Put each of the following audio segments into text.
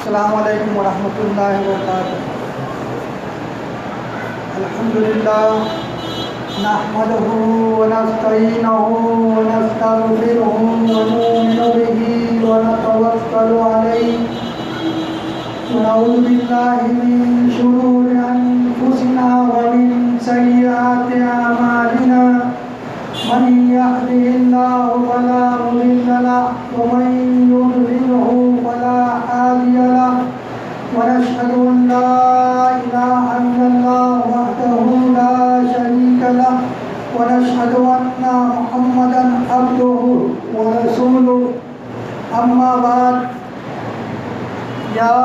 السلام علیکم ورحمۃ اللہ وبرکاتہ۔ الحمدللہ نحمدہ ونستعینہ ونستغفرہ ونؤمن بہ ونتوکل علیہ ونعوذ باللہ من شرور انفسنا ومن سیئات اعمالنا، من يهده الله فلا مضل له ومن يضلله فلا هادي له، ونشهد أن لا إله إلا الله وحده لا شريك له، ونشهد أن محمدا عبده ورسوله، أما بعد، يا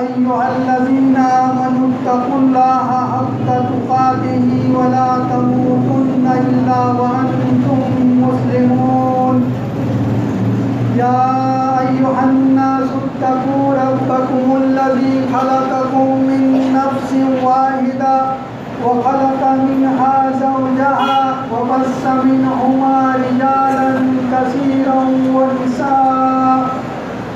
أيها الذين آمنوا اتقوا الله حق تقاته ولا تموتن إلا وأنتم مسلمون، يا أيها الناس اتقوا ربكم الذي خلقكم من نفس واحدة وخلق منها زوجها وبث منهما رجالا كثيرا ونساء،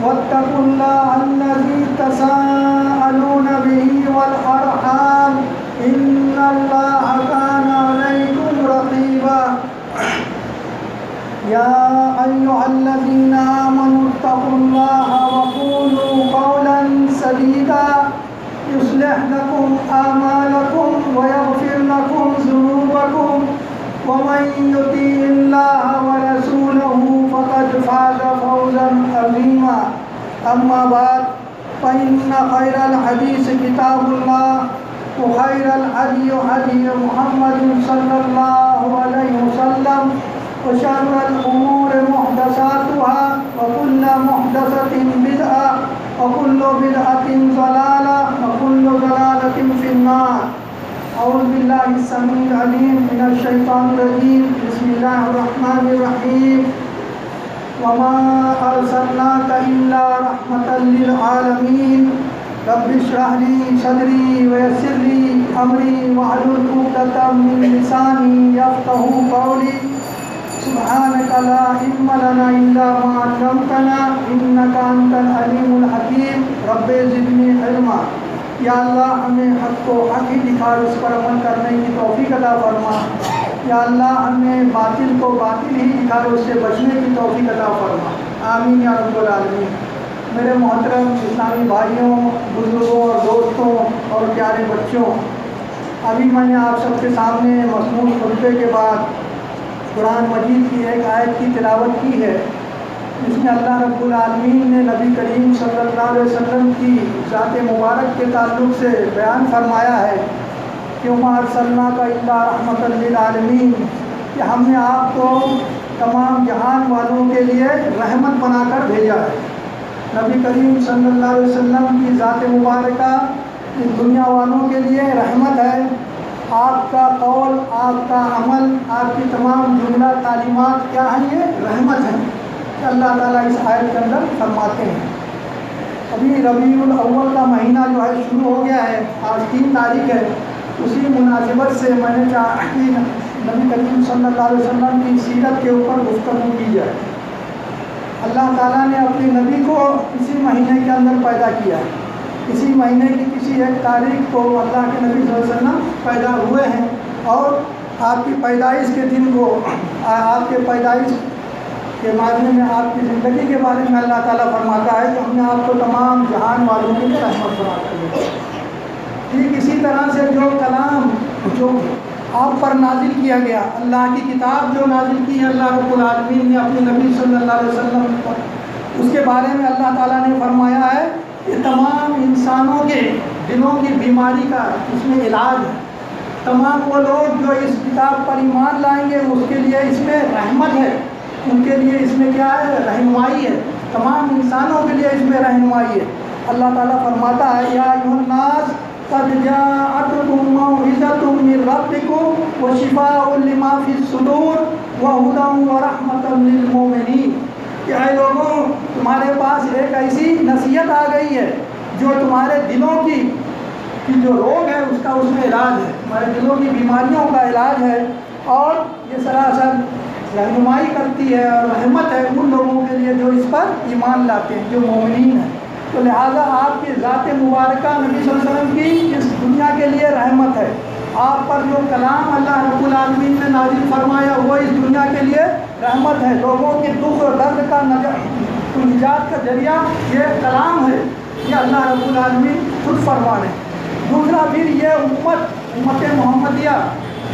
واتقوا الله الذي تساءلون به والأرحام إن الله كان عليكم رقيبا، يا أيها الذين آمنوا اتقوا الله وقولوا قولا سديدا يصلح لكم أعمالكم ويغفر لكم ذنوبكم، ومن يطع الله ورسوله فقد فاز فوزا عظيما، أما بعد، فإن خير الحديث كتاب الله وخير الهدي هدي محمد صلى الله عليه وسلم، وشر الأمور محدثاتها وكل محدثة بدعة وكل بدعة ضلالة وكل ضلالة في النار۔ أعوذ بالله السميع العليم من الشيطان الرجيم، بسم الله الرحمن الرحيم، وما أرسلناك إلا رحمة للعالمين، رب اشرح لي صدري ويسر لي أمري واحلل عقدة من لساني يفقهوا قولي، سبحانك لا علم لنا إلا ما علمتنا إنك أنت العليم الحكيم، رب زدني علما۔ یا اللہ ہمیں حق کو حق ہی دکھا اور اس پر عمل کرنے کی توفیق عطا فرما۔ یا اللہ ہمیں باطل کو باطل ہی دکھا اور اس سے بچنے کی توفیق عطا فرما، آمین یا رب العالمین۔ میرے محترم اسلامی بھائیوں، بزرگوں اور دوستوں اور پیارے بچوں، ابھی میں نے آپ سب کے سامنے مضمون خطبے کے بعد قرآن مجید کی ایک آیت کی تلاوت کی ہے، جس میں اللہ رب العالمین نے نبی کریم صلی اللہ علیہ وسلم کی ذات مبارک کے تعلق سے بیان فرمایا ہے کہ وما ارسلناک الا رحمۃ للعالمین، کہ ہم نے آپ کو تمام جہان والوں کے لیے رحمت بنا کر بھیجا ہے۔ نبی کریم صلی اللہ علیہ وسلم کی ذات مبارکہ اس دنیا والوں کے لیے رحمت ہے۔ آپ کا قول، آپ کا عمل، آپ کی تمام جملہ تعلیمات کیا ہیں؟ یہ رحمت ہیں کہ اللہ تعالیٰ اس آیت کے اندر فرماتے ہیں۔ ابھی ربیع الاول کا مہینہ جو ہے شروع ہو گیا ہے، آج 3 تاریخ ہے، اسی مناسبت سے میں نے چاہا کہ نبی کریم صلی اللہ علیہ وسلم کی سیرت کے اوپر گفتگو کی جائے۔ اللہ تعالیٰ نے اپنے نبی کو اسی مہینے کے اندر پیدا کیا ہے، اسی مہینے کی کسی ایک تاریخ کو اللہ کے نبی صلی اللہ علیہ وسلم پیدا ہوئے ہیں، اور آپ کی پیدائش کے دن کو، آپ کے پیدائش کے بارے میں، آپ کی زندگی کے بارے میں اللہ تعالیٰ فرماتا ہے کہ ہم نے آپ کو تمام جہان والوں کے لیے رحمت بنا کر دیا۔ ٹھیک اسی طرح سے جو کلام جو آپ پر نازل کیا گیا، اللہ کی کتاب جو نازل کی ہے اللہ رب العالمین نے اپنے نبی صلی اللہ علیہ وسلم پر، اس کے بارے میں اللہ تعالیٰ نے فرمایا ہے کہ تمام انسانوں کے دلوں کی بیماری کا اس میں علاج ہے۔ تمام وہ لوگ جو اس کتاب پر ایمان لائیں گے اس کے لیے اس میں رحمت ہے، ان کے لیے اس میں کیا ہے؟ رہنمائی ہے، تمام انسانوں کے لیے اس میں رہنمائی ہے۔ اللہ تعالیٰ فرماتا ہے یا ایھا الناس قد جاءتکم موعظۃ من ربکم وشفاء لما فی الصدور وہدی ورحمۃ للمؤمنین، کہ اے لوگوں تمہارے پاس ایک ایسی نصیحت آ گئی ہے جو تمہارے دلوں کی جو روگ ہے اس کا اس میں علاج ہے، تمہارے دلوں کی بیماریوں کا علاج ہے، اور یہ سراسر رہنمائی کرتی ہے اور رحمت ہے ان لوگوں کے لیے جو اس پر ایمان لاتے ہیں، جو مومنین ہیں۔ تو لہٰذا آپ کی ذات مبارکہ نبی صلی اللہ علیہ وسلم کی اس دنیا کے لیے رحمت ہے. آپ پر جو کلام اللہ رب العالمین نے نازل فرمایا وہ اس دنیا کے لیے رحمت ہے. لوگوں کے دکھ اور درد کا نجات کا ذریعہ یہ کلام ہے، یہ اللہ رب العالمین خود فرما رہے ہیں. دوسرا پھر یہ امت محمدیہ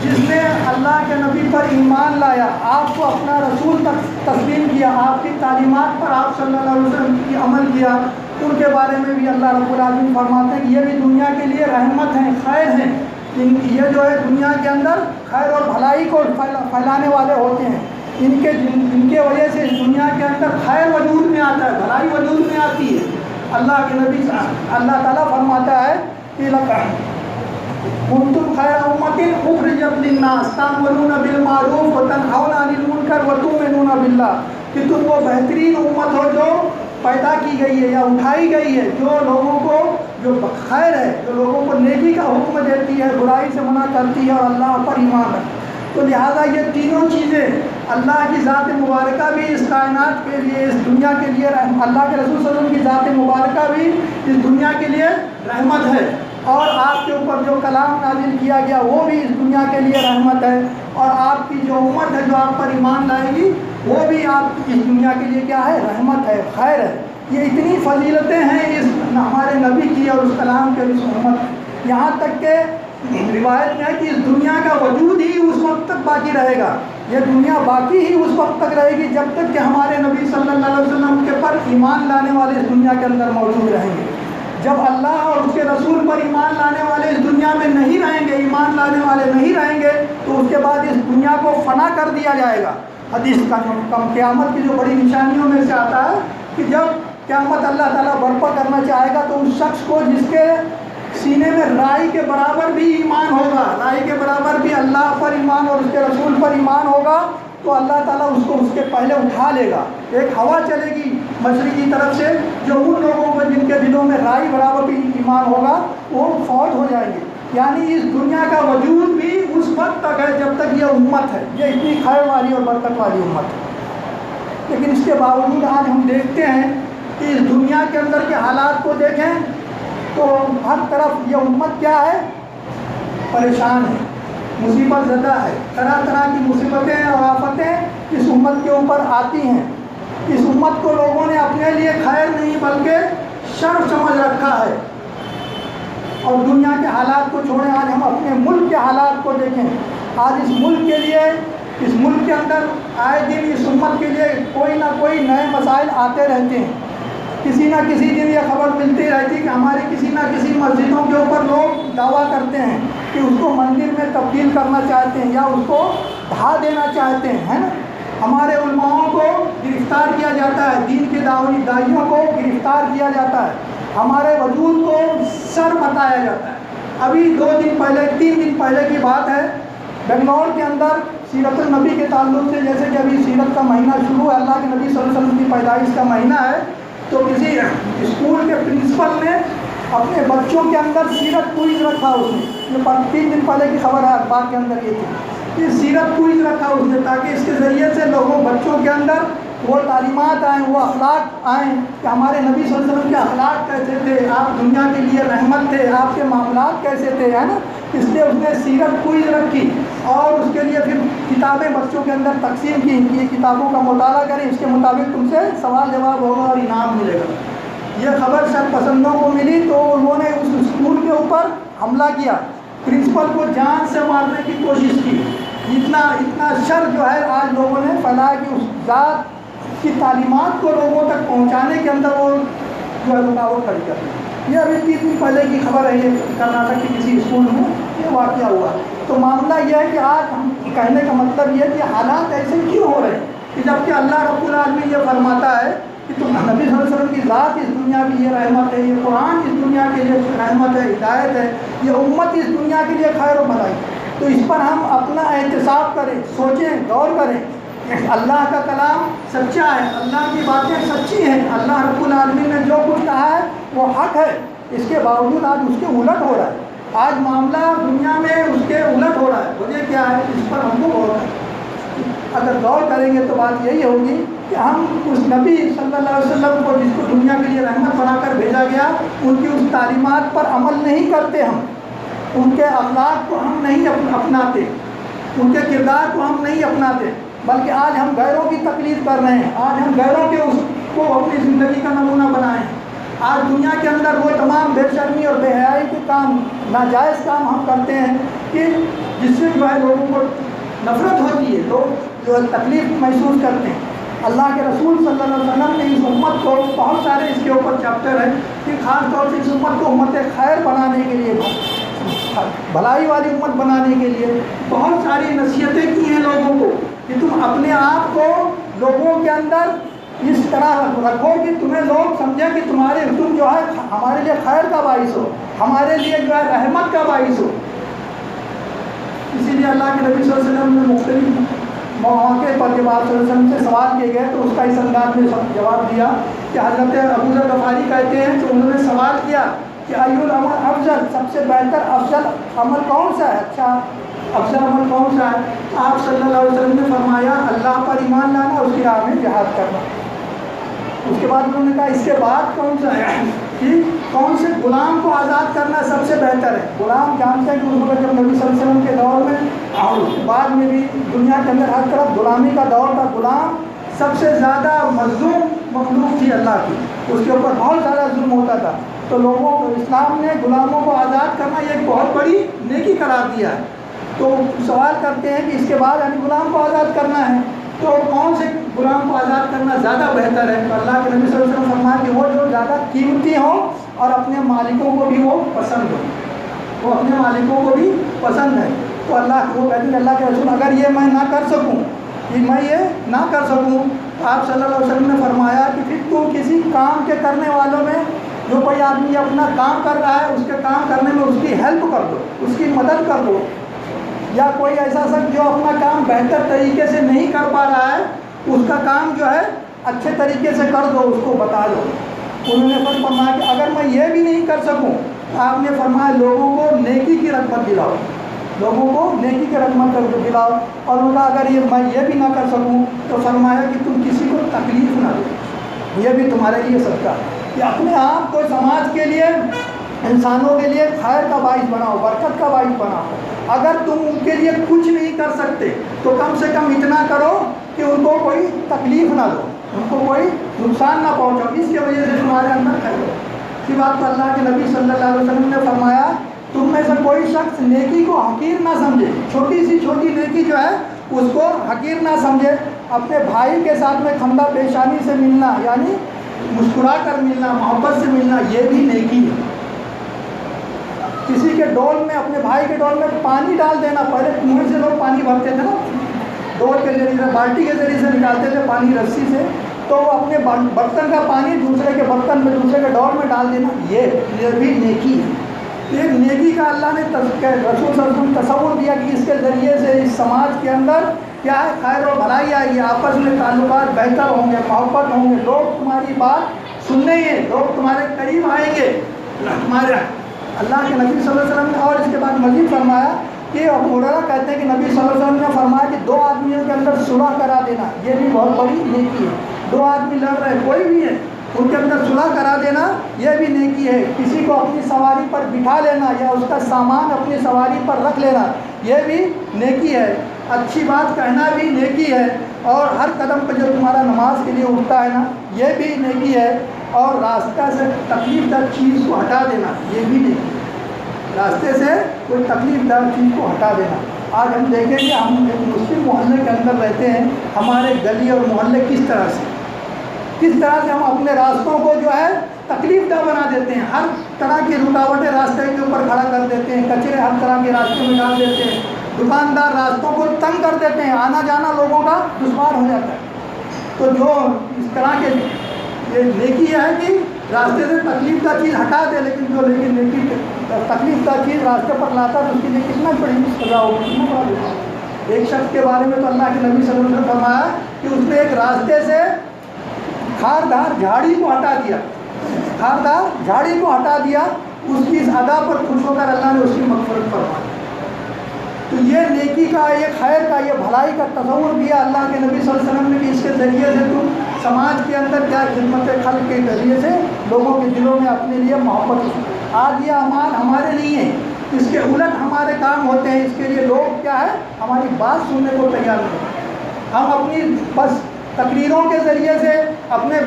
جس نے اللہ کے نبی پر ایمان لایا، آپ کو اپنا رسول تسلیم کیا، آپ کی تعلیمات پر آپ صلی اللہ علیہ وسلم کی عمل کیا، ان کے بارے میں بھی اللہ رب العالمین فرماتے ہیں کہ یہ بھی دنیا کے لیے رحمت ہیں، خیر ہیں. یہ جو ہے دنیا کے اندر خیر اور بھلائی کو پھیلانے والے ہوتے ہیں. ان کے وجہ سے اس دنیا کے اندر خیر وجود میں آتا ہے، بھلائی وجود میں آتی ہے. اللہ کے نبی اللہ تعالیٰ فرماتا ہے کہ کنتم خیر امۃ اخرجت للناس تأمرون بالمعروف وتنہون عن المنکر وتؤمنون باللہ، کہ تم وہ بہترین امت ہو جو پیدا کی گئی ہے یا اٹھائی گئی ہے، جو لوگوں کو جو خیر ہے، جو لوگوں کو نیکی کا حکم دیتی ہے، برائی سے منع کرتی ہے اور اللہ پر ایمان ہے. تو لہٰذا یہ تینوں چیزیں اللہ کی ذات مبارکہ بھی اس کائنات کے لیے، اس دنیا کے لیے اللہ کے رسول صلی اللہ علیہ وسلم کی ذات مبارکہ بھی اس دنیا کے لیے رحمت ہے، اور آپ کے اوپر جو کلام نازل کیا گیا وہ بھی اس دنیا کے لیے رحمت ہے، اور آپ کی جو امت ہے جو آپ پر ایمان لائے گی وہ بھی آپ اس دنیا کے لیے کیا ہے؟ رحمت ہے، خیر ہے. یہ اتنی فضیلتیں ہیں اس ہمارے نبی کی اور اس کلام کے اس امت. یہاں تک کہ روایت میں ہے کہ اس دنیا کا وجود ہی اس وقت تک باقی رہے گا، یہ دنیا باقی ہی اس وقت تک رہے گی جب تک کہ ہمارے نبی صلی اللہ علیہ وسلم کے پر ایمان لانے والے اس دنیا کے اندر موجود رہیں گے. جب اللہ اور اس کے رسول پر ایمان لانے والے اس دنیا میں نہیں رہیں گے، ایمان لانے والے نہیں رہیں گے، تو اس کے بعد اس دنیا کو فنا کر دیا جائے گا. حدیث کا قیامت کی جو بڑی نشانیوں میں سے آتا ہے کہ جب قیامت اللہ تعالیٰ برپا کرنا چاہے گا تو اس شخص کو جس کے سینے میں رائی کے برابر بھی ایمان ہوگا، رائی کے برابر بھی اللہ پر ایمان اور اس کے رسول پر ایمان ہوگا، تو اللہ تعالیٰ اس کو اس کے پہلے اٹھا لے گا. ایک ہوا چلے گی مشرق کی طرف سے، جو ان لوگوں کو جن کے دلوں میں رائی برابر بھی ایمان ہوگا وہ فوت ہو جائیں گے. یعنی اس دنیا کا وجود بھی اس وقت تک ہے جب تک یہ امت ہے، یہ اتنی خیر والی اور برکت والی امت ہے. لیکن اس کے باوجود آج ہم دیکھتے ہیں کہ اس دنیا کے اندر کے حالات کو دیکھیں تو ہر طرف یہ امت کیا ہے؟ پریشان ہے، مصیبت زدہ ہے. طرح طرح کی مصیبتیں اور آفتیں اس امت کے اوپر آتی ہیں. اس امت کو لوگوں نے اپنے لیے خیر نہیں بلکہ شر سمجھ رکھا ہے. اور دنیا کے حالات کو چھوڑیں، آج ہم اپنے ملک کے حالات کو دیکھیں. آج اس ملک کے لیے، اس ملک کے اندر آئے دن اس امت کے لیے کوئی نہ کوئی نئے مسائل آتے رہتے ہیں. کسی نہ کسی دن یہ خبر ملتی رہتی کہ ہماری کسی نہ کسی مسجدوں کے اوپر لوگ دعویٰ کرتے ہیں کہ اس کو مندر میں تبدیل کرنا چاہتے ہیں یا اس کو ڈھا دینا چاہتے ہیں، ہے نا. ہمارے علماؤں کو گرفتار کیا جاتا ہے، دین کے داعیوں کو گرفتار کیا جاتا ہے، ہمارے وجود کو سر بتایا جاتا ہے. ابھی 3 دن پہلے کی بات ہے، بنگلور کے اندر سیرت النبی کے تعلق سے، جیسے کہ ابھی سیرت کا مہینہ شروع ہے، اللہ کے نبی صلی اللہ علیہ وسلم کی پیدائش کا مہینہ ہے، تو کسی اسکول کے پرنسپل نے اپنے بچوں کے اندر سیرت کوئز رکھا. اس نے یہ 3 دن پہلے کی خبر ہے، اخبار کے اندر یہ تھی کہ سیرت کوئز رکھا اس نے، تاکہ اس کے ذریعے سے لوگوں بچوں کے اندر وہ تعلیمات آئیں، وہ اخلاق آئیں کہ ہمارے نبی صلی اللہ علیہ وسلم کے اخلاق کیسے تھے، آپ دنیا کے لیے رحمت تھے، آپ کے معاملات کیسے تھے، ہے نا. اس لیے اس نے سیرت کوئز رکھی اور اس کے لیے پھر کتابیں بچوں کے اندر تقسیم کی کہ یہ کتابوں کا مطالعہ کریں، اس کے مطابق تم سے سوال جواب ہوگا اور انعام ملے گا. یہ خبر شر پسندوں کو ملی تو انہوں نے اس اسکول کے اوپر حملہ کیا، پرنسپل کو جان سے مارنے کی کوشش کی. اتنا شر جو ہے آج لوگوں نے پھیلایا کہ اس ذات کی تعلیمات کو لوگوں تک پہنچانے کے اندر وہ جو ہے رکاوٹ کھڑی کر دی. یہ ابھی 3 دن پہلے کی خبر ہے، یہ کرناٹک کے کسی اسکول میں یہ واقعہ ہوا. تو معاملہ یہ ہے کہ آج ہم کہنے کا مطلب یہ ہے کہ حالات ایسے کیوں ہو رہے ہیں کہ جبکہ اللہ رب العالمین یہ فرماتا ہے کہ تم نبی صلی اللہ علیہ وسلم کی ذات اس دنیا کی یہ رحمت ہے، یہ قرآن اس دنیا کے لیے رحمت ہے، ہدایت ہے، یہ امت اس دنیا کے لیے خیر و بھلائی. تو اس پر ہم اپنا احتساب کریں، سوچیں، غور کریں. اللہ کا کلام سچا ہے، اللہ کی باتیں سچی ہیں، اللہ رب العالمین نے جو کچھ کہا ہے وہ حق ہے. اس کے باوجود آج اس کے الٹ ہو رہا ہے. آج معاملہ دنیا میں اس کے الٹ ہو رہا ہے. وجہ کیا ہے؟ اس پر ہم کو غور کریں. اگر غور کریں گے تو بات یہی ہوگی کہ ہم اس نبی صلی اللہ علیہ وسلم کو جس کو دنیا کے لیے رحمت بنا کر بھیجا گیا ان کی اس تعلیمات پر عمل نہیں کرتے، ہم ان کے اخلاق کو ہم نہیں اپناتے، ان کے کردار کو ہم نہیں اپناتے، بلکہ آج ہم غیروں کی تقلید کر رہے ہیں، آج ہم غیروں کے اس کو اپنی زندگی کا نمونہ بنائیں۔ آج دنیا کے اندر وہ تمام بے شرمی اور بے حیائی کے کام، ناجائز کام ہم کرتے ہیں کہ جس سے جو ہے لوگوں کو نفرت ہوتی ہے، لوگ جو ہے تکلیف محسوس کرتے ہیں۔ اللہ کے رسول صلی اللہ علیہ وسلم نے اس امت کو، بہت سارے اس کے اوپر چیپٹر ہیں کہ خاص طور سے اس امت کو امت خیر بنانے کے لیے، بھلائی والی امت بنانے کے لیے بہت ساری نصیحتیں کی ہیں لوگوں کو کہ تم اپنے آپ کو لوگوں کے اندر اس طرح رکھو کہ تمہیں لوگ سمجھیں کہ تم جو ہے ہمارے لیے خیر کا باعث ہو، ہمارے لیے جو ہے رحمت کا باعث ہو۔ اسی لیے اللہ کے نبی صلی اللہ علیہ وسلم نے مختلف مواقع پر جب آپ صلی اللہ علیہ وسلم سے سوال کیے گئے تو اس کا اس انداز میں جواب دیا کہ حضرت ابو ذر غفاری کہتے ہیں کہ انہوں نے سوال کیا کہ ای العمل افضل، سب سے بہتر افضل عمل کون سا ہے، اچھا افضل عمل کون سا ہے؟ آپ صلی اللہ علیہ وسلم نے فرمایا اللہ پر ایمان لانا، اس کی راہ میں جہاد کرنا۔ اس کے بعد انہوں نے کہا اس کے بعد کون سا ہے کہ کون سے غلام کو آزاد کرنا سب سے بہتر ہے۔ غلام جانتے ہیں کہ اس وقت جب نبی صلی اللہ علیہ وسلم کے دور میں اور اس کے بعد میں بھی دنیا کے اندر ہر طرف غلامی کا دور تھا، غلام سب سے زیادہ مظلوم مخلوق تھی اللہ کی، اس کے اوپر بہت زیادہ ظلم ہوتا تھا۔ تو لوگوں کو اسلام نے غلاموں کو آزاد کرنا یہ ایک بہت بڑی نیکی قرار دیا ہے۔ تو سوال کرتے ہیں کہ اس کے بعد یعنی غلام کو آزاد کرنا ہے تو کون سے غلام کو آزاد کرنا زیادہ بہتر ہے؟ تو اللہ کے نبی صلی اللہ علیہ وسلم فرمایا کہ وہ جو زیادہ قیمتی ہوں اور اپنے مالکوں کو بھی وہ پسند ہو، وہ اپنے مالکوں کو بھی پسند ہے۔ تو اللہ وہ کہتے ہیں اللہ کے رسول اگر یہ میں نہ کر سکوں، کہ میں یہ نہ کر سکوں، آپ صلی اللہ علیہ وسلم نے فرمایا کہ پھر تو کسی کام کے کرنے والوں میں جو کوئی آدمی اپنا کام کر رہا ہے اس کے کام کرنے میں اس کی ہیلپ کر دو، اس کی مدد کر دو، یا کوئی ایسا شخص جو اپنا کام بہتر طریقے سے نہیں کر پا رہا ہے اس کا کام جو ہے اچھے طریقے سے کر دو، اس کو بتا دو۔ انہوں نے فرمایا کہ اگر میں یہ بھی نہیں کر سکوں، آپ نے فرمایا لوگوں کو نیکی کی رغبت دلاؤ، لوگوں کو نیکی کی رغبت دلاؤ۔ اور انہوں نے اگر میں یہ بھی نہ کر سکوں تو فرمایا کہ تم کسی کو تکلیف نہ دو، یہ بھی تمہارے لیے صدقہ ہے کہ اپنے آپ کو سماج کے لیے، انسانوں کے لیے خیر کا باعث بناؤ، برکت کا باعث بناؤ۔ اگر تم ان کے لیے کچھ نہیں کر سکتے تو کم سے کم اتنا کرو کہ ان کو کوئی تکلیف نہ دو، ان کو کوئی نقصان نہ پہنچاؤ، اس کی وجہ سے تمہارے اندر خیر ہو۔ اسی بات کو اللہ کے نبی صلی اللہ علیہ وسلم نے فرمایا تم میں سے کوئی شخص نیکی کو حقیر نہ سمجھے، چھوٹی سی چھوٹی نیکی جو ہے اس کو حقیر نہ سمجھے۔ اپنے بھائی کے ساتھ میں خندہ پیشانی سے ملنا، یعنی مسکرا کر ملنا، محبت سے ملنا، یہ بھی نیکی ہے۔ کسی کے ڈول میں، اپنے بھائی کے ڈول میں پانی ڈال دینا، پہلے کنویں سے لوگ پانی بھرتے تھے نا، ڈول کے ذریعے سے، بالٹی کے ذریعے سے نکالتے تھے پانی رسی سے، تو وہ اپنے برتن کا پانی دوسرے کے برتن میں، دوسرے کے ڈول میں ڈال دینا، یہ بھی نیکی ہے۔ ایک نیکی کا اللہ نے رسول صلی اللہ علیہ وسلم تصور دیا کہ اس کے ذریعے سے اس سماج کے اندر کیا ہے، خیر و بھلائی آئے گی، آپس میں تعلقات بہتر ہوں گے، محبت ہوں گے، لوگ تمہاری بات سنیں گے، لوگ تمہارے قریب آئیں گے، تمہارے اللہ کے نبی صلی اللہ علیہ وسلم نے اور اس کے بعد مزید فرمایا کہ ابو ہریرہ کہتے ہیں کہ نبی صلی اللہ علیہ وسلم نے فرمایا کہ دو آدمیوں کے اندر صلح کرا دینا، یہ بھی بہت بڑی نیکی ہے۔ دو آدمی لڑ رہے کوئی بھی ہے، ان کے اندر صلح کرا دینا یہ بھی نیکی ہے۔ کسی کو اپنی سواری پر بٹھا لینا یا اس کا سامان اپنی سواری پر رکھ لینا یہ بھی نیکی ہے۔ اچھی بات کہنا بھی نیکی ہے، اور ہر قدم پہ جو تمہارا نماز کے لیے اٹھتا ہے نا یہ بھی نیکی ہے، اور راستہ سے تکلیف دہ چیز کو ہٹا دینا یہ بھی نیکی ہے۔ راستے سے کوئی تکلیف دہ چیز کو ہٹا دینا۔ آج ہم دیکھیں کہ ہم ایک مسلم محلے کے اندر رہتے ہیں، ہمارے گلی اور محلے کس طرح سے ہم اپنے راستوں کو جو ہے تکلیف دہ بنا دیتے ہیں، ہر طرح کی رکاوٹیں راستے کے اوپر کھڑا کر دیتے ہیں، کچرے ہر طرح کے راستے میں ڈال دیتے ہیں، دکاندار راستوں کو تنگ کر دیتے ہیں، آنا جانا لوگوں کا دشوار ہو جاتا ہے۔ تو جو اس طرح کے یہ نیکی ہے کہ راستے سے تکلیف دہ چیز ہٹا دے، لیکن نیکی تکلیف دہ چیز راستے پر لاتا ہے تو اس کے لیے کتنا بڑی سزا ہوگی، کتنا بڑا ہوگا۔ ایک شخص کے بارے میں تو اللہ کے نبی صلی اللہ علیہ وسلم نے فرمایا کہ اس نے ایک راستے سے خاردار جھاڑی کو ہٹا دیا، خاردار جھاڑی کو ہٹا دیا، اس کی اس ادا پر خوش ہو کر اللہ نے اس کی مغفرت فرمائی۔ تو یہ نیکی کا، یہ خیر کا، یہ بھلائی کا تصور کیا اللہ کے نبی صلی اللہ علیہ وسلم نے کہ اس کے ذریعے سے تم سماج کے اندر کیا خدمت خلق کے ذریعے سے لوگوں کے دلوں میں اپنے لیے محبت۔ آج یہ اعمال ہمارے لیے ہیں، اس کے الٹ ہمارے کام ہوتے ہیں، اس کے لیے لوگ کیا ہے ہماری بات سننے کو تیار نہیں۔ ہم اپنی بس تقریروں کے ذریعے سے اپنے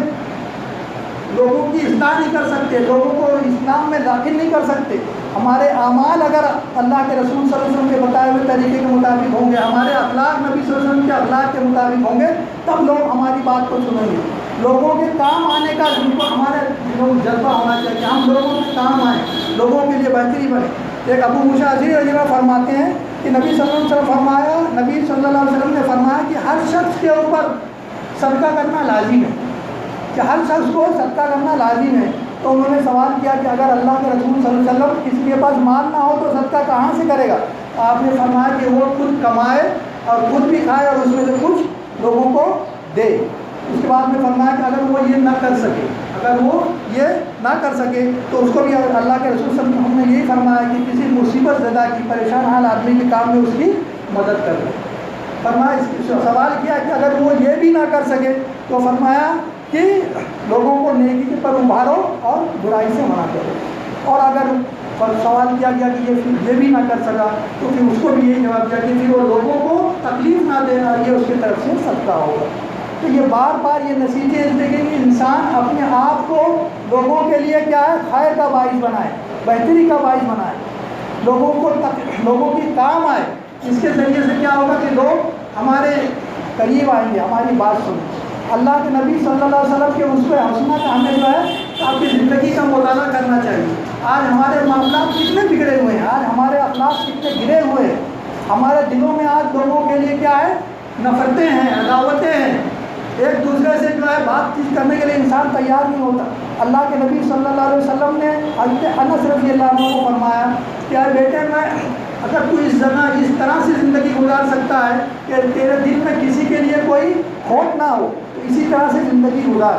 لوگوں کی اصلاح نہیں کر سکتے، لوگوں کو اسلام میں داخل نہیں کر سکتے۔ ہمارے اعمال اگر اللہ کے رسول صلی اللہ علیہ وسلم کے بتائے ہوئے طریقے کے مطابق ہوں گے، ہمارے اخلاق نبی صلی اللہ علیہ وسلم کے اخلاق کے مطابق ہوں گے، تب لوگ ہماری بات کو سنیں گے۔ لوگوں کے کام آنے کا ہمارے جذبہ ہونا چاہیے، ہم لوگوں کے کام آئیں، لوگوں کے لیے بہتری بنے۔ ایک ابو موسیٰ اشعری رضی اللہ عنہ فرماتے ہیں کہ نبی صلی اللہ علیہ وسلم نے فرمایا کہ ہر شخص کے اوپر صدقہ کرنا لازم ہے، کہ ہر شخص کو صدقہ کرنا لازم ہے۔ تو انہوں نے سوال کیا کہ اگر اللہ کے رسول صلی اللہ علیہ وسلم کسی کے پاس مال نہ ہو تو صدقہ کہاں سے کرے گا؟ آپ نے فرمایا کہ وہ خود کمائے اور خود بھی کھائے اور اس میں سے کچھ لوگوں کو دے۔ اس کے بعد میں فرمایا کہ اگر وہ یہ نہ کر سکے تو اس کو بھی اللہ کے رسول صلی اللہ علیہ وسلم نے یہی فرمایا کہ کسی مصیبت زدہ کی، پریشان حال آدمی کے کام میں اس کی مدد کر دے۔ فرمایا سوال کیا کہ اگر وہ یہ بھی نہ کر سکے تو فرمایا کہ لوگوں کو نیکی پر ابھارو اور برائی سے منع کرو۔ اور اگر سوال کیا گیا کہ یہ بھی نہ کر سکا تو پھر اس کو بھی یہی جواب دیا کہ پھر وہ لوگوں کو تکلیف نہ دینا، یہ اس کی طرف سے صدقہ ہوگا۔ تو یہ بار بار یہ نتیجے اس دیکھیں کہ انسان اپنے آپ کو لوگوں کے لیے کیا ہے خیر کا باعث بنائے، بہتری کا باعث بنائے، لوگوں کی کام آئے۔ اس کے ذریعے سے کیا ہوگا کہ لوگ ہمارے قریب آئیں گے، ہماری بات سنیں۔ اللہ کے نبی صلی اللہ علیہ وسلم کے اسوہ حسنہ کا ہمیں جو ہے آپ کی زندگی کا مطالعہ کرنا چاہیے۔ آج ہمارے معاملات کتنے بگڑے ہوئے ہیں، آج ہمارے اخلاق کتنے گرے ہوئے ہیں، ہمارے دلوں میں آج لوگوں کے لیے کیا ہے نفرتیں ہیں، عداوتیں ہیں، ایک دوسرے سے جو ہے بات چیت کرنے کے لیے انسان تیار نہیں ہوتا۔ اللہ کے نبی صلی اللہ علیہ وسلم نے حضرت انس رضی اللہ عنہ کو فرمایا کہ اے بیٹے، میں اگر تو اس طرح سے زندگی گزار سکتا ہے کہ تیرے دل میں کسی کے لیے کوئی کھوٹ نہ ہو تو اسی طرح سے زندگی گزار،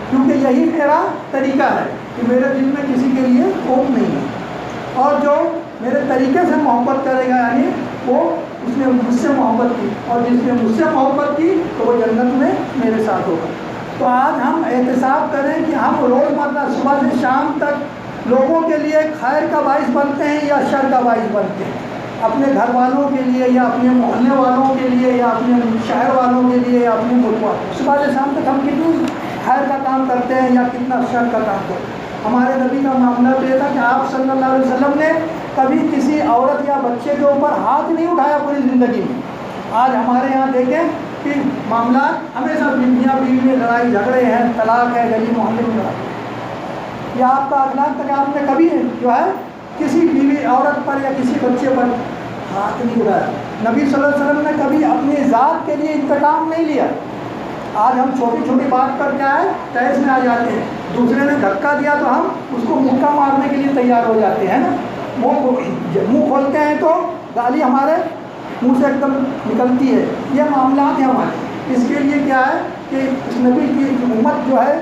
کیونکہ یہی میرا طریقہ ہے کہ میرے دل میں کسی کے لیے کھوٹ نہیں ہے، اور جو میرے طریقے سے محبت کرے گا یعنی وہ اس نے مجھ سے محبت کی، اور جس نے مجھ سے محبت کی تو وہ جنت میں میرے ساتھ ہوگا۔ تو آج ہم احتساب کریں کہ ہم روزمرہ صبح سے شام تک لوگوں کے لیے خیر کا باعث بنتے ہیں یا شر کا باعث بنتے ہیں، اپنے گھر والوں کے لیے یا اپنے محلے والوں کے لیے یا اپنے شہر والوں کے لیے یا اپنے ملک والوں، صبح سے شام تک ہم کتنی خیر کا کام کرتے ہیں یا کتنا شر کا کام کرتے ہیں۔ ہمارے نبی کا معاملہ تو یہ تھا کہ آپ صلی اللہ علیہ وسلم نے کبھی کسی عورت یا بچے کے اوپر ہاتھ نہیں اٹھایا پوری زندگی میں۔ آج ہمارے یہاں دیکھیں کہ معاملات ہمیشہ میاں بیوی میں لڑائی جھگڑے ہیں، طلاق ہے، گلی محلے میں لڑائی۔ یا آپ کا اخلاق تک آپ نے کبھی جو ہے کسی بیوی عورت پر یا کسی بچے پر ہاتھ نہیں اٹھایا۔ نبی صلی اللہ علیہ وسلم نے کبھی اپنی ذات کے لیے انتقام نہیں لیا۔ آج ہم چھوٹی چھوٹی بات پر کیا ہے تیز میں آ جاتے ہیں، دوسرے نے دھکا دیا تو ہم اس کو مکہ مارنے کے لیے تیار ہو جاتے ہیں نا، منہ کھولتے ہیں تو گالی ہمارے منہ سے ایک دم نکلتی ہے۔ یہ معاملات ہیں ہمارے۔ اس کے لیے کیا ہے کہ اس نبی کی امت جو ہے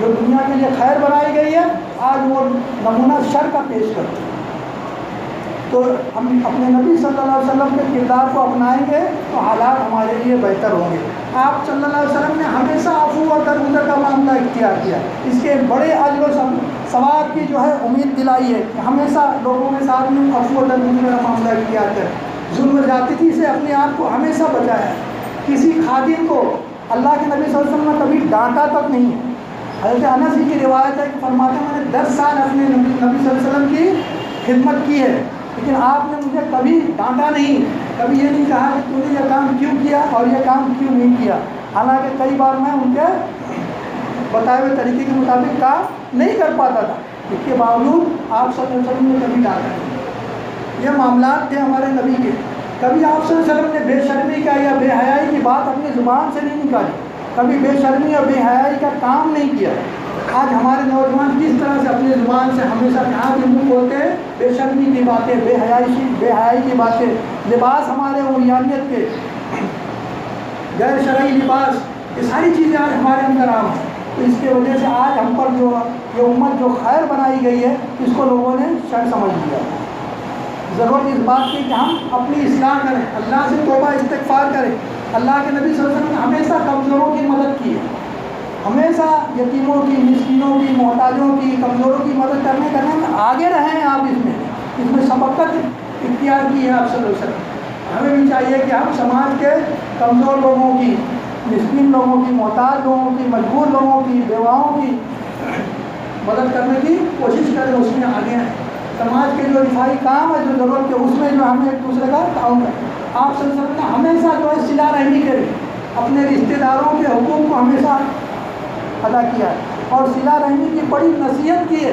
جو دنیا کے لیے خیر بنائی گئی ہے، آج وہ نمونہ شر کا پیش کرتے ہیں۔ تو ہم اپنے نبی صلی اللہ علیہ وسلم کے کردار کو اپنائیں گے تو حالات ہمارے لیے بہتر ہوں گے۔ آپ صلی اللہ علیہ وسلم نے ہمیشہ عفو اور درگزر کا معاملہ اختیار کیا، اس کے بڑے اجر و ثواب کی جو ہے امید دلائی ہے کہ ہمیشہ لوگوں کے ساتھ میں عفو اور درگزر کا معاملہ اختیار کریں، ظلم و زیادتی سے اپنے آپ کو ہمیشہ بچایا۔ کسی خادم کو اللہ کے نبی صلی اللہ علیہ وسلم نے کبھی ڈانٹا تک نہیں ہے۔ حضرت انس کی روایت ہے کہ فرماتے ہیں میں نے 10 سال اپنے نبی صلی اللہ علیہ وسلم کی خدمت کی ہے، لیکن آپ نے مجھے کبھی ڈانٹا نہیں، کبھی یہ نہیں کہا کہ تو نے یہ کام کیوں کیا اور یہ کام کیوں نہیں کیا، حالانکہ کئی بار میں ان کے بتائے ہوئے طریقے کے مطابق کام نہیں کر پاتا تھا، اس کے باوجود آپ صلی اللہ علیہ وسلم نے کبھی ڈانٹا نہیں۔ یہ معاملات تھے ہمارے نبی کے۔ کبھی آپ صلی اللہ علیہ وسلم نے بے شرمی کا یا بے حیائی کی بات اپنی زبان سے نہیں نکالی، کبھی بے شرمی اور بے حیائی کا کام نہیں کیا۔ آج ہمارے نوجوان کس طرح سے اپنی زبان سے ہمیشہ جہاں بھی منہ کھولتے ہیں بے شرمی کی باتیں، بے حیائی کی باتیں، لباس ہمارے عریانیت کے، غیر شرعی لباس، یہ ساری چیزیں آج ہمارے اندر عام ہیں۔ تو اس کی وجہ سے آج ہم پر جو یہ امت جو خیر بنائی گئی ہے اس کو لوگوں نے شر سمجھ لیا۔ ضرورت اس بات کی کہ ہم اپنی اصلاح کریں، اللہ سے توبہ استغفار کریں۔ اللہ کے نبی صلی اللہ علیہ وسلم نے ہمیشہ کمزوروں کی مدد کی ہے، ہمیشہ یتیموں کی، مسکینوں کی، محتاجوں کی، کمزوروں کی مدد کرنے میں آگے رہیں آپ اس میں شفقت اختیار کی ہے آپ صلی اللہ علیہ وسلم۔ ہمیں بھی چاہیے کہ ہم سماج کے کمزور لوگوں کی، مسکین لوگوں کی، محتاج لوگوں کی، مجبور لوگوں کی، بیواؤں کی مدد کرنے کی کوشش کریں، اس میں آگے ہیں۔ سماج کے جو رفائی کام ہے، جو ضرورت ہے، اس میں جو ہمیں ایک دوسرے کا تعاون ہے۔ آپ صلی اللہ علیہ وسلم نے ہمیشہ جو ہے صلہ رحمی کری، اپنے رشتہ داروں کے حقوق کو ہمیشہ ادا کیا ہے، اور صلہ رحمی کی بڑی نصیحت کی ہے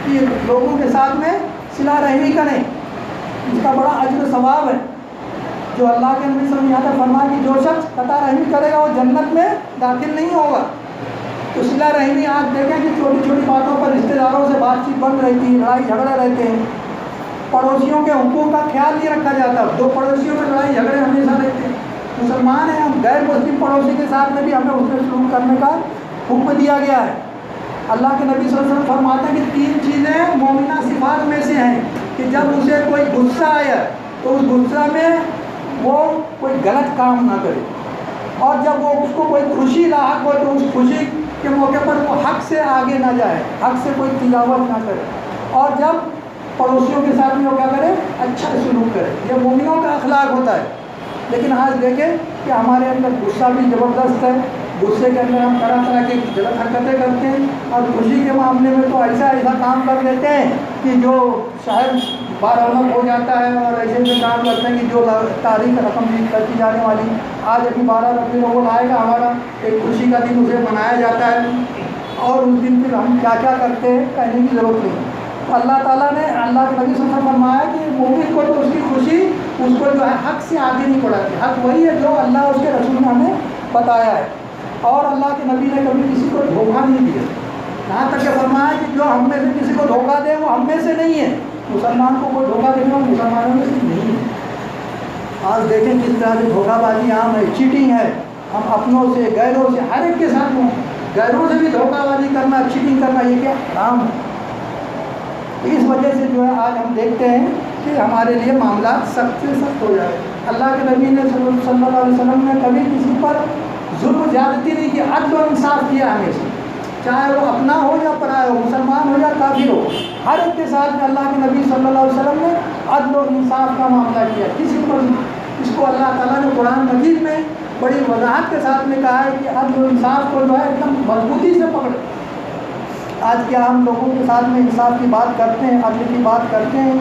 کہ لوگوں کے ساتھ میں صلہ رحمی کریں، اس کا بڑا اجر و ثواب ہے۔ جو اللہ کے نبی صلی اللہ علیہ وسلم یہاں تک فرمایا کہ جو شخص قطع رحمی کرے گا وہ جنت میں داخل نہیں ہوگا۔ تو صلہ رحمی آج دیکھیں کہ چھوٹی چھوٹی باتوں پر رشتہ داروں سے بات چیت بند رہتی ہے، لڑائی جھگڑے رہتے ہیں، پڑوسیوں کے حقوق کا خیال نہیں رکھا جاتا، دو پڑوسیوں میں لڑائی جھگڑے ہمیشہ رہتے ہیں۔ مسلمان ہیں ہم، غیر مسلم پڑوسی کے ساتھ میں بھی ہمیں اس سے سلوک کرنے کا حکم دیا گیا ہے۔ اللہ کے نبی صلی اللہ علیہ وسلم فرماتے ہیں کہ 3 چیزیں مومنہ صفات میں سے ہیں کہ جب اسے کوئی غصہ آیا تو اس غصہ میں وہ کوئی غلط کام نہ کرے، اور جب وہ اس کو کوئی خوشی لاحق ہو تو اس خوشی کے موقع پر وہ حق سے آگے نہ جائے، حق سے کوئی تجاوز نہ کرے، اور جب پڑوسیوں کے ساتھ میں وہ کیا کرے، اچھا سلوک کرے۔ یہ مومنوں کا اخلاق ہوتا ہے۔ لیکن آج دیکھیں کہ ہمارے اندر غصہ بھی زبردست ہے، غصے کے اندر ہم طرح طرح کی غلط حرکتیں کرتے ہیں، اور خوشی کے معاملے میں تو ایسا کام کر لیتے ہیں کہ جو شہر بارونق ہو جاتا ہے، اور ایسے کام کرتے ہیں کہ جو تاریخ رقم کرتی جانے والی، آج ابھی 12 ربیع الاول آئے گا، ہمارا ایک خوشی کا دن اسے منایا جاتا ہے، اور اس دن پھر ہم کیا کیا کرتے ہیں کہنے کی ضرورت نہیں۔ اللہ تعالیٰ نے، اللہ کے نبی صلی اللہ علیہ وسلم فرمایا کہ مومن کو تو اس کی خوشی اس کو جو ہے حق سے آگے نہیں بڑھاتی، حق وہی ہے جو اللہ اس کے رسول نے ہمیں بتایا ہے، اور اللہ کے نبی نے کبھی کسی کو دھوکہ نہیں دیا، یہاں تک کہ فرمایا کہ جو ہم میں سے کسی کو دھوکہ دے وہ ہم میں سے نہیں ہے۔ مسلمان کو کوئی دھوکہ دینا مسلمانوں میں سے نہیں ہے۔ آج دیکھیں کس طرح سے دھوکہ بازی عام ہے، چیٹنگ ہے، ہم اپنوں سے، غیروں سے، ہر ایک کے ساتھ ہوں، غیروں سے بھی دھوکہ بازی کرنا، چیٹنگ کرنا، یہ کیا حرام ہے۔ اس وجہ سے جو ہے آج ہم دیکھتے ہیں کہ ہمارے لیے معاملات سخت سے سخت ہو جائے۔ اللہ کے نبی نے صلی اللہ علیہ وسلم نے کبھی کسی پر ظلم و زیادتی نہیں کی، عدل و انصاف کیا ہمیشہ، چاہے وہ اپنا ہو یا پرایا ہو، مسلمان ہو یا کافر ہو، ہر ایک کے ساتھ میں اللہ کے نبی صلی اللہ علیہ وسلم نے عدل و انصاف کا معاملہ کیا۔ کسی پر اس کو اللہ تعالیٰ نے قرآن مجید میں بڑی وضاحت کے ساتھ میں کہا ہے کہ عدل و انصاف کو جو ہے ایک دم مضبوطی سے پکڑے۔ آج کیا ہم لوگوں کے ساتھ میں انصاف کی بات کرتے ہیں، عدل کی بات کرتے ہیں،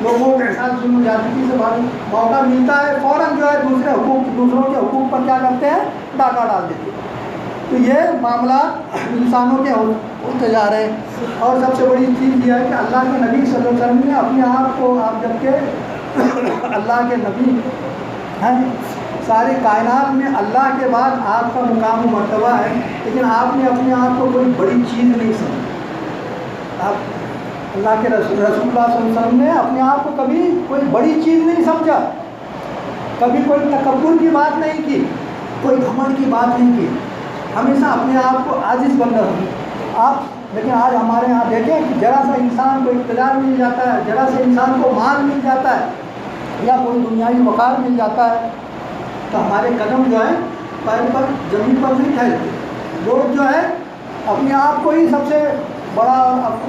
لوگوں کے ساتھ ظلم و زیادتی سے موقع ملتا ہے فوراً جو ہے دوسروں کے حقوق پر کیا کرتے ہیں، ڈاکہ ڈال دیتے ہیں۔ تو یہ معاملات انسانوں کے ہوتے جا رہے ہیں۔ اور سب سے بڑی چیز یہ ہے کہ اللہ کے نبی صلی اللہ علیہ وسلم نے اپنے آپ کو، آپ جبکہ اللہ کے نبی ہیں، ساری کائنات میں اللہ کے بعد آپ کا مقام و مرتبہ ہے، لیکن آپ نے اپنے آپ کو کوئی بڑی چیز نہیں سمجھا۔ آپ اللہ کے رسول اللہ صلی اللہ علیہ وسلم نے اپنے آپ کو کبھی کوئی بڑی چیز نہیں سمجھا، کبھی کوئی تکبر کی بات نہیں کی، کوئی گھمنڈ کی بات نہیں کی، ہمیشہ اپنے آپ کو عاجز بن رہے آپ۔ لیکن آج ہمارے یہاں دیکھیں کہ ذرا سا انسان کو اقتدار مل جاتا ہے، ذرا سا انسان کو مال مل جاتا ہے، یا کوئی دنیاوی وقار مل جاتا ہے، تو ہمارے قدم جو ہے پیر پر زمین پر نہیں ٹھہرتے۔ لوگ جو ہے اپنے آپ کو ہی سب سے بڑا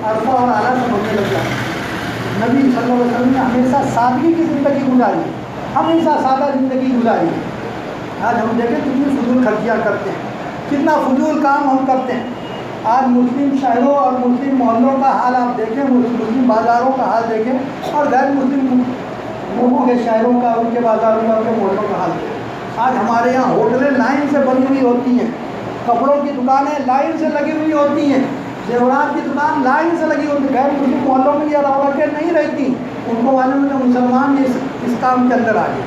عرفہ اور اعلیٰ سمجھنے لگ جاتے ہیں۔ نبی صلی اللہ علیہ وسلم نے ہمیشہ سادگی کی زندگی گزاری، ہمیشہ سادہ زندگی گزاری۔ آج ہم دیکھیں کتنی فضول خرچیاں کرتے ہیں، کتنا فضول کام ہم کرتے ہیں۔ آج مسلم شہروں اور مسلم محلوں کا حال آپ دیکھیں، مسلم بازاروں کا حال دیکھیں، اور غیر مسلم لوگوں کے شہروں کا، ان کے بازاروں کا، ان کے محلوں کا حال دیکھیں۔ آج ہمارے یہاں ہوٹلیں لائن سے بنی ہوئی ہوتی ہیں، کپڑوں کی دکانیں لائن سے لگی ہوئی ہوتی ہیں، زیورات کی دکان لائن سے لگی ہوتی ہے۔ غیر مسلم محلوں میں یہ رونقیں نہیں رہتی، ان کو معلوم ہے کہ مسلمان اس کام کے اندر آ گئے۔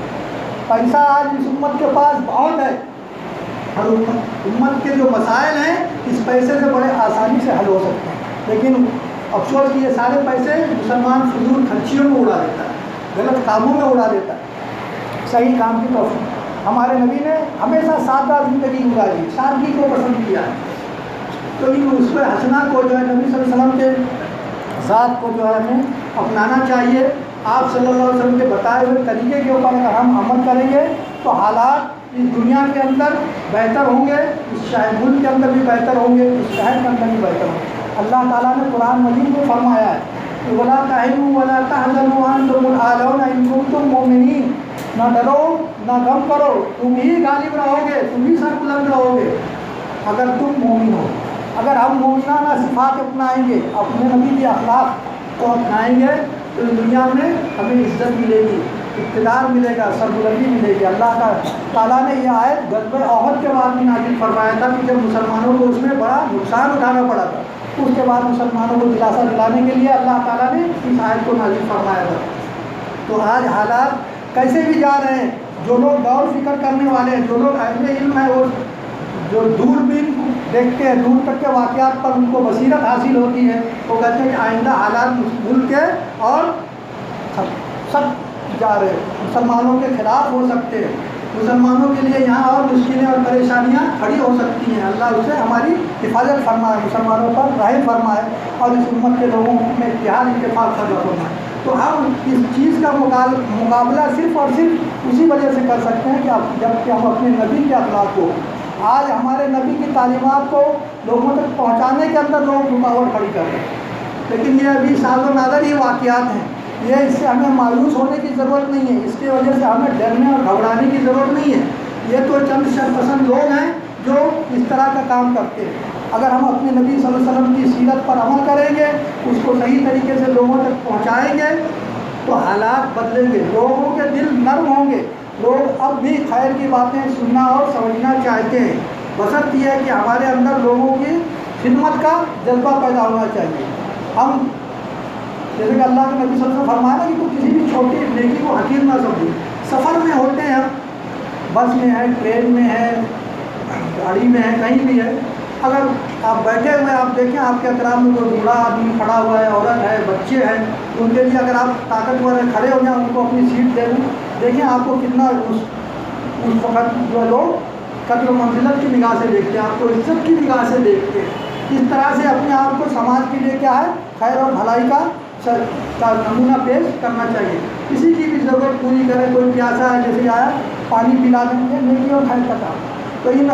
پیسہ آج اس امت کے پاس بہت ہے، اور امت کے جو مسائل ہیں اس پیسے سے بڑے آسانی سے حل ہو سکتے ہیں، لیکن افسوس کہ یہ سارے پیسے مسلمان فضول خرچیوں میں اڑا دیتا ہے، غلط کاموں میں اڑا دیتا ہے، صحیح کام کی توفیق۔ ہمارے نبی نے ہمیشہ سادہ زندگی گزاری، سادگی کو پسند کیا ہے۔ تو ان اس پہ حسنہ کو جو ہے نبی صلی اللہ علیہ وسلم کے ذات کو جو ہے ہمیں اپنانا چاہیے، آپ صلی اللہ علیہ وسلم کے بتائے ہوئے طریقے کے اوپر اگر ہم عمل کریں گے تو حالات اس دنیا کے اندر بہتر ہوں گے، اس شہر ملک کے اندر بھی بہتر ہوں گے، اس شہر کے اندر بھی بہتر ہوں گے۔ اللہ تعالیٰ نے قرآن مجید میں فرمایا ہے کہ وَلَا تَهِنُوا وَلَا تَحْزَنُوا وَأَنتُمُ الْأَعْلَوْنَ إِن كُنتُم مُؤْمِنِينَ، نہ ڈرو نہ غم کرو، تم ہی غالب رہو گے، تم ہی سر بلند رہو گے اگر تم مومن ہو۔ اگر ہم مومنانہ صفات اپنائیں گے، اپنے نبی کے اخلاق کو اپنائیں گے تو اس دنیا میں ہمیں عزت ملے گی، اقتدار ملے گا، سربلندی ملے گی۔ اللہ تعالیٰ نے یہ آیت غزوہ احد کے بعد بھی نازل فرمایا تھا کہ جب مسلمانوں کو اس میں بڑا نقصان اٹھانا پڑا تھا، اس کے بعد مسلمانوں کو دلاسا دلانے کے لیے اللہ تعالیٰ نے اس آیت کو نازل فرمایا تھا۔ تو آج حالات کیسے بھی جا رہے ہیں، جو لوگ غور فکر کرنے والے ہیں، جو لوگ اہل علم ہیں، وہ جو دوربین دیکھتے ہیں، دور تک کے واقعات پر ان کو بصیرت حاصل ہوتی ہے، وہ کہتے ہیں کہ آئندہ حالات ملک کے اور سب جا رہے ہیں، مسلمانوں کے خلاف ہو سکتے ہیں، مسلمانوں کے لیے یہاں اور مشکلیں اور پریشانیاں کھڑی ہو سکتی ہیں۔ اللہ اسے ہماری حفاظت فرمائے، مسلمانوں پر رحم فرمائے اور اس امت کے لوگوں میں اتحاد اتفاق پیدا فرمائے۔ تو ہم اس چیز کا مقابلہ صرف اور صرف اسی وجہ سے کر سکتے ہیں کہ جب کہ ہم اپنے نبی کے اخلاق کو، آج ہمارے نبی کی تعلیمات کو لوگوں تک پہنچانے کے اندر لوگ رکاوٹ کھڑی کر رہے ہیں، لیکن یہ ابھی سال و نادر یہ واقعات ہیں، یہ اس سے ہمیں مایوس ہونے کی ضرورت نہیں ہے، اس کی وجہ سے ہمیں ڈرنے اور گھبرانے کی ضرورت نہیں ہے۔ یہ تو چند شرپسند لوگ ہیں جو اس طرح کا کام کرتے ہیں۔ اگر ہم اپنے نبی صلی اللہ علیہ وسلم کی سیرت پر عمل کریں گے، اس کو صحیح طریقے سے لوگوں تک پہنچائیں گے تو حالات بدلیں گے، لوگوں کے دل نرم ہوں گے، لوگ اب بھی خیر کی باتیں سننا اور سمجھنا چاہتے ہیں۔ بشرط یہ ہے کہ ہمارے اندر لوگوں کی خدمت کا جذبہ پیدا ہونا چاہیے۔ ہم جیسے کہ اللہ کے نبی صلی اللہ علیہ وسلم فرمایا کہ تو کسی بھی چھوٹی نیکی کو حقیر نہ سمجھے۔ سفر میں ہوتے ہیں، بس میں ہے، ٹرین میں ہے، گاڑی میں ہے، کہیں بھی ہے، اگر آپ بیٹھے ہوئے آپ دیکھیں آپ کے اطراف میں کوئی بوڑھا آدمی کھڑا ہوا ہے، عورت ہے، بچے ہیں، ان کے لیے اگر آپ طاقتور ہیں کھڑے ہو جائیں، ان کو اپنی سیٹ دے دیں، دیکھیں آپ کو کتنا اس وقت جو لوگ قدر و منزلت کی نگاہ سے دیکھتے ہیں، آپ کو عزت کی نگاہ سے دیکھتے ہیں۔ اس طرح سے اپنے آپ کو سماج کے لیے کیا ہے، خیر اور بھلائی کا نمونہ پیش کرنا چاہیے۔ کسی کی بھی ضرورت پوری کرے، کوئی پیاسا ہے جیسے آیا پانی پلا دیں گے، نیکی اور خیر کا کام۔ تو ان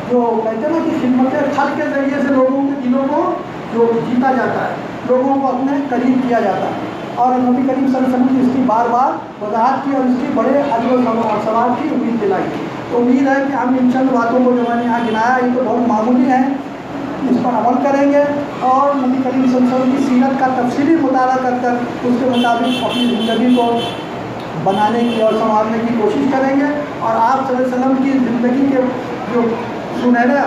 جو کہتے ہیں نا کہ خدمت خلق کے ذریعے سے لوگوں کے دلوں کو جو جیتا جاتا ہے، لوگوں کو اپنے قریب کیا جاتا ہے، اور نبی کریم صلی اللہ علیہ وسلم نے اس کی بار بار وضاحت کی اور اس کی بڑے اجر و ثواب کی امید دلائی۔ تو امید ہے کہ ہم ان چند باتوں کو جو میں نے یہاں گنایا یہ تو بہت معمولی ہیں، اس پر عمل کریں گے اور نبی کریم صلی اللہ علیہ وسلم کی سیرت کا تفصیلی مطالعہ کر کر اس کے مطابق اپنی زندگی کو بنانے کی اور سنوارنے کی کوشش کریں گے، اور آپ صلی اللہ علیہ وسلم کی زندگی کے جو سنہرے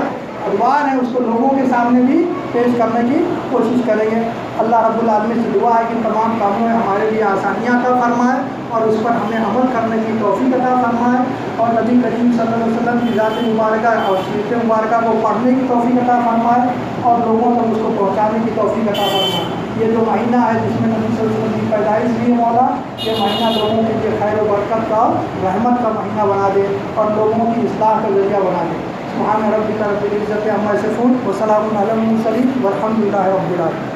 ادوار ہیں اس کو لوگوں کے سامنے بھی پیش کرنے کی کوشش کریں گے۔ اللہ رب العالمین سے دعا ہے کہ تمام کاموں میں ہمارے لیے آسانیاں عطا فرمائے اور اس پر ہمیں عمل کرنے کی توفیق عطا فرمائے، اور نبی کریم صلی اللہ علیہ وسلم کی ذات مبارکہ اور سیرت مبارکہ کو پڑھنے کی توفیق عطا فرمائے اور لوگوں تک اس کو پہنچانے کی توفیق عطا فرمائے۔ یہ جو مہینہ ہے جس میں نبی صلی اللہ علیہ وسلم کی پیدائش ہوئی ہے، مولا یہ مہینہ لوگوں کے لیے خیر و برکت کا رحمت کا مہینہ بنا دے اور لوگوں کی اصلاح کا ذریعہ بنا دے۔ سبحان ربک رب العزت عما یصفون وسلام علی المرسلین والحمد للہ رب العالمین۔